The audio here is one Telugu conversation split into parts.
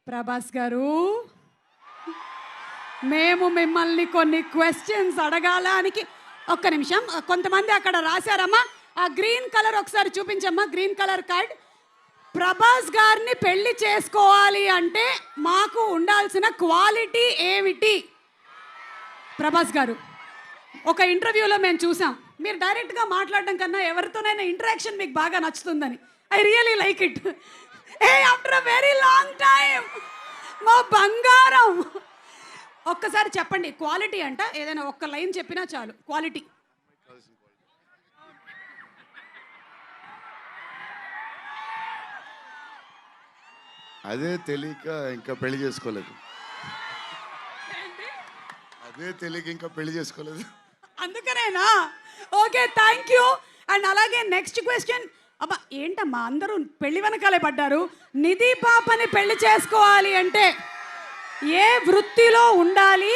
ప్రభాస్ గారు, మేము మిమ్మల్ని కొన్ని క్వశ్చన్స్ అడగాలానికి ఒక్క నిమిషం. కొంతమంది అక్కడ రాశారమ్మా, ఆ గ్రీన్ కలర్ ఒకసారి చూపించమ్మా, గ్రీన్ కలర్ కార్డ్. ప్రభాస్ గారిని పెళ్లి చేసుకోవాలి అంటే మాకు ఉండాల్సిన క్వాలిటీ ఏమిటి? ప్రభాస్ గారు, ఒక ఇంటర్వ్యూలో మేము చూసాం, మీరు డైరెక్ట్గా మాట్లాడడం కన్నా ఎవరితోనైనా ఇంటరాక్షన్ మీకు బాగా నచ్చుతుందని. I really like it. After a very long time మా బంగారం, ఒక్కసారి చెప్పండి క్వాలిటీ అంట, ఏదైనా ఒక్క లైన్ చెప్పినా చాలు. క్వాలిటీ. అదే తెలియక ఇంకా పెళ్లి చేసుకోలేదు. అదే తెలియక ఇంకా పెళ్లి చేసుకోలేదు. అందుకనేనా? Okay, thank you. అండ్ అలాగే నెక్స్ట్ క్వశ్చన్. అబ్బా ఏంటమ్మా అందరూ పెళ్లి వెనకాలే పడ్డారు. నిధి పాపని పెళ్లి చేసుకోవాలి అంటే ఏ వృత్తిలో ఉండాలి,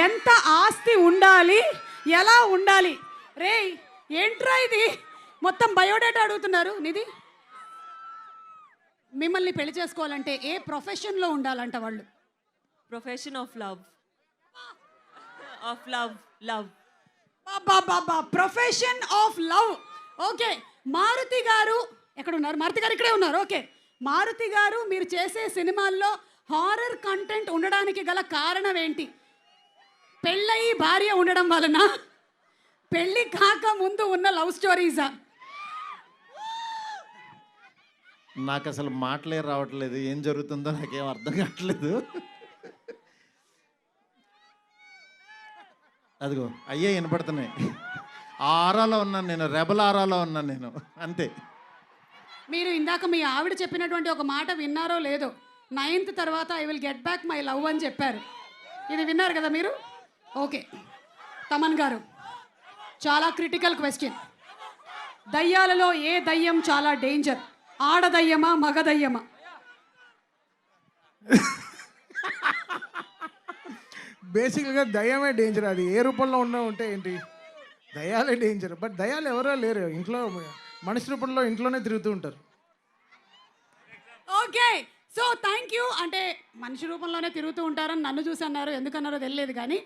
ఎంత ఆస్తి ఉండాలి, ఎలా ఉండాలి? రే ఏంట్రా ఇది, మొత్తం బయోడేటా అడుగుతున్నారు. నిధి, మిమ్మల్ని పెళ్లి చేసుకోవాలంటే ఏ ప్రొఫెషన్లో ఉండాలంట వాళ్ళు? Profession of love. Of love. Love. బాబా, profession of love. Okay, Maruti గారు ఎక్కడ ఉన్నారు? మారుతి గారు ఇక్కడే ఉన్నారు. ఓకే, మారుతి గారు, మీరు చేసే సినిమాల్లో హారర్ కంటెంట్ ఉండడానికి గల కారణం ఏంటి? పెళ్ళయి భార్య ఉండడం వలన, పెళ్ళి కాక ముందు ఉన్న లవ్ స్టోరీసా? నాకు అసలు మాటలే రావట్లేదు, ఏం జరుగుతుందో నాకేం అర్థం కావట్లేదు. అదిగో అయ్యే వినపడుతున్నాయి. ఆ ఆరాలో ఉన్నాను నేను, రెబల్ ఆరాలో ఉన్నాను నేను, అంతే. మీరు ఇందాక మీ ఆవిడ చెప్పినటువంటి ఒక మాట విన్నారో లేదో, 9th తర్వాత I will get back my love అని చెప్పారు. ఇది విన్నారు కదా మీరు? ఓకే, తమన్ గారు, చాలా క్రిటికల్ క్వశ్చన్. దయ్యాలలో ఏ దయ్యం చాలా డేంజర్? ఆడదయ్యమా, మగదయ్యమా? బేసిక్గా దయ్యమే డేంజర్. అది ఏ రూపంలో ఉంటే ఏంటి, దయ్యాలే డేంజర్. బట్ దయ్యాలు ఎవరో లేరు, ఇంట్లో మనిషి రూపంలో ఇంట్లోనే తిరుగుతూ ఉంటారు. Okay, so thank you. అంటే మనిషి రూపంలోనే తిరుగుతూ ఉంటారని నన్ను చూసి అన్నారు, ఎందుకన్నారో తెలియదు. కానీ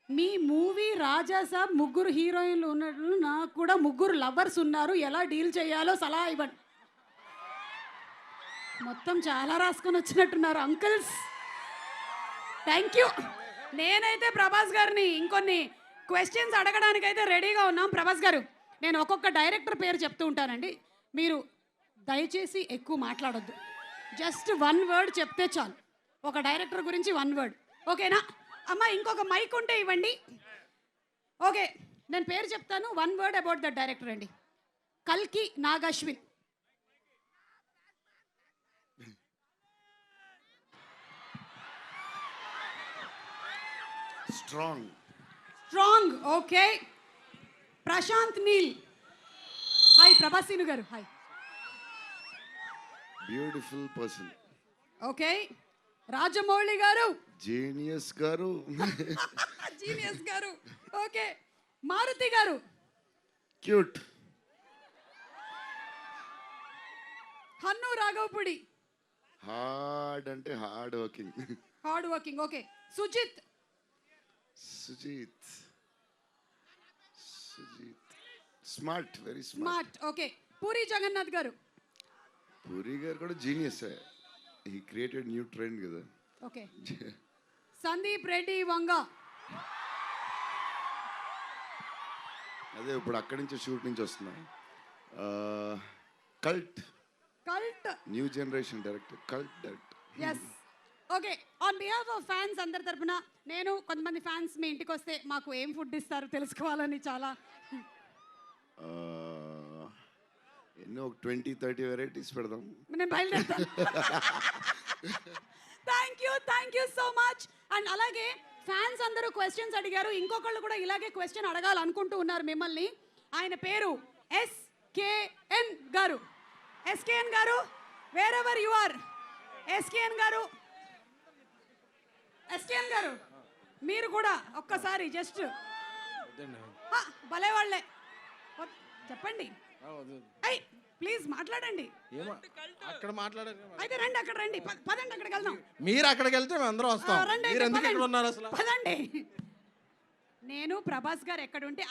మీ మూవీ రాజాసాబ్ 3 హీరోయిన్లు ఉన్నట్లు నాకు కూడా 3 లవర్స్ ఉన్నారు, ఎలా డీల్ చేయాలో సలహా ఇవ్వండి. మొత్తం చాలా రాసుకొని వచ్చినట్టున్నారు అంకుల్స్. Thank you. నేనైతే ప్రభాస్ గారిని ఇంకొన్ని క్వశ్చన్స్ అడగడానికైతే రెడీగా ఉన్నాం. ప్రభాస్ గారు, నేను ఒక్కొక్క డైరెక్టర్ పేరు చెప్తూ ఉంటానండి, మీరు దయచేసి ఎక్కువ మాట్లాడొద్దు, జస్ట్ 1 వర్డ్ చెప్తే చాలు. ఒక డైరెక్టర్ గురించి 1 వర్డ్, ఓకేనా? అమ్మ ఇంకొక మైక్ ఉంటే ఇవ్వండి. ఓకే, నేను పేరు చెప్తాను, 1 వర్డ్ అబౌట్ ద డైరెక్టర్ అండి. కల్కి Nag Ashwin. Strong. Okay, Prashanth Neel. Hi Prabhas Seenu గారు. Hi. Beautiful person. Okay, Rajamouli గారు. జీనియస్ గారు. జీనియస్ గారు. ఓకే, మారుతి గారు. క్యూట్. హన్ను రాఘవపుడి. హార్డ్ అంటే hard working. Hard working. Okay, Sujeeth. Sujeeth smart, very smart. Okay, Puri Jagannadh గారు. పూరి గారు కూడా genius. He created new trend కదా. ఓకే, సందీప్ రెడ్డి వంగ. అదే ఇప్పుడు అక్కడి నుంచి షూట్ నుంచి వస్తున్నాం. Cult new generation director, cult director. Yes. Okay, on behalf of fans అందరి తరపున, నేను కొంతమంది ఫ్యాన్స్ మీ ఇంటికి వస్తే మాకు ఏం ఫుడ్ ఇస్తారు తెలుసుకోవాలని చాలా. ఎన్నో 20-30 వెరైటీస్ పెడదాం. నేను బయలుదేరుతాను. Thank you so much. And అలాగే ఫ్యాన్స్ అందరూ క్వశ్చన్స్ అడిగారు, ఇంకొకళ్ళు కూడా ఇలాగే క్వశ్చన్ అడగాలనుకుంటూ ఉన్నారు మిమ్మల్ని. ఆయన పేరు SKN గారు. SKN గారు, wherever you are. SKN గారు, SKN గారు, మీరు కూడా ఒక్కసారి జస్ట్ భలే వాళ్ళే చెప్పండి. ప్లీజ్ మాట్లాడండి. ఏమో అక్కడ మాట్లాడారు. అయితే రండి, అక్కడ రండి, పదండి, అక్కడికి వెళ్దాం. మీరు అక్కడికి వెళ్తే మేము అందరం వస్తాం. రండి, మీరు అయితే ఎందుకు ఇక్కడ పదండి. ఉన్నారు అసలు? పదండి. నేను ప్రభాస్ గారు ఎక్కడుంటే